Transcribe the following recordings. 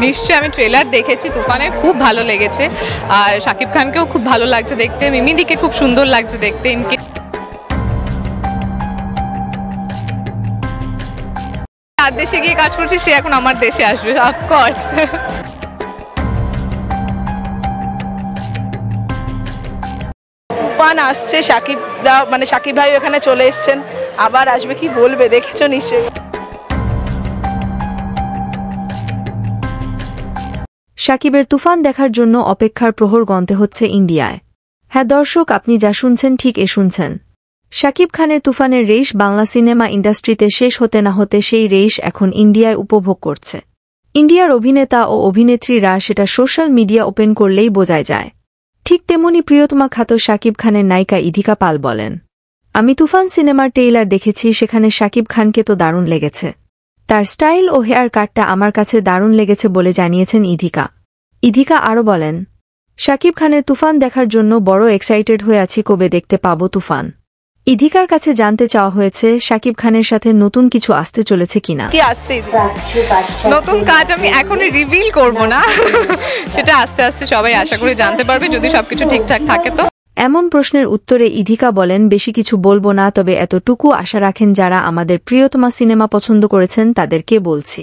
নিশ্চয়ই, আমি ট্রেলার দেখেছি তুফানের, খুব ভালো লেগেছে। আর শাকিব খানকেও খুব ভালো লাগছে দেখতে, মিমিদিকে খুব সুন্দর লাগছে দেখতে। আর দেশে গিয়ে কাজ করছি, সে এখন আমার দেশে আসবে অফকোর্স। তুফান আসছে, শাকিব দা মানে শাকিব ভাই এখানে চলে এসছেন, আবার আসবে, কি বলবে, দেখেছো নিশ্চয়ই। শাকিবের তুফান দেখার জন্য অপেক্ষার প্রহর গন্তে হচ্ছে ইন্ডিয়ায়। হ্যাঁ দর্শক, আপনি যা শুনছেন ঠিক শুনছেন। শাকিব খানের তুফানের রেশ বাংলা সিনেমা ইন্ডাস্ট্রিতে শেষ হতে না হতে সেই রেশ এখন ইন্ডিয়ায় উপভোগ করছে। ইন্ডিয়ার অভিনেতা ও অভিনেত্রীরা সেটা সোশ্যাল মিডিয়া ওপেন করলেই বোঝা যায়। ঠিক তেমনি প্রিয়তমা খ্যাত শাকিব খানের নায়িকা ইধিকা পাল বলেন, আমি তুফান সিনেমার ট্রেইলার দেখেছি, সেখানে শাকিব খানকে তো দারুণ লেগেছে। তার স্টাইল ও হেয়ার কাটটা আমার কাছে দারুণ লেগেছে বলে জানিয়েছেন ইধিকা। ইধিকা আরও বলেন, শাকিব খানের তুফান দেখার জন্য বড় এক্সাইটেড হয়ে আছি, কবে দেখতে পাবো তুফান। ইধিকার কাছে জানতে চাওয়া হয়েছে শাকিব খানের সাথে নতুন কিছু আসতে চলেছে কিনা। কি আসছে নতুন কাজ আমি এখনই রিভিল করব না, সেটা আস্তে আস্তে সবাই আশা করে জানতে পারবে, যদি সবকিছু ঠিকঠাক থাকে তো। এমন প্রশ্নের উত্তরে ইধিকা বলেন, বেশি কিছু বলবো না, তবে এতটুকু আশা রাখেন যারা আমাদের প্রিয়তমা সিনেমা পছন্দ করেছেন তাদেরকে বলছি,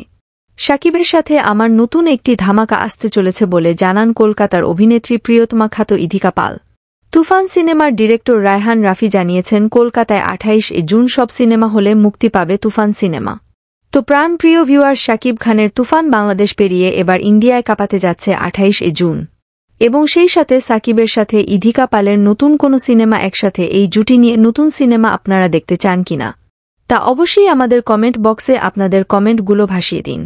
শাকিবের সাথে আমার নতুন একটি ধামাকা আসতে চলেছে বলে জানান কলকাতার অভিনেত্রী প্রিয়তমা খ্যাত ইধিকা পাল। তুফান সিনেমার ডিরেক্টর রায়হান রাফি জানিয়েছেন, কলকাতায় 28 জুন সব সিনেমা হলে মুক্তি পাবে তুফান সিনেমা। তো প্রাণপ্রিয় ভিউয়ার, শাকিব খানের তুফান বাংলাদেশ পেরিয়ে এবার ইন্ডিয়ায় কাঁপাতে যাচ্ছে 28 জুন, এবং সেই সাথে সাকিবের সাথে ইধিকা পালের নতুন কোনো সিনেমা একসাথে, এই জুটি নিয়ে নতুন সিনেমা আপনারা দেখতে চান কিনা তা অবশ্যই আমাদের কমেন্ট বক্সে আপনাদের কমেন্টগুলো ভাসিয়ে দিন।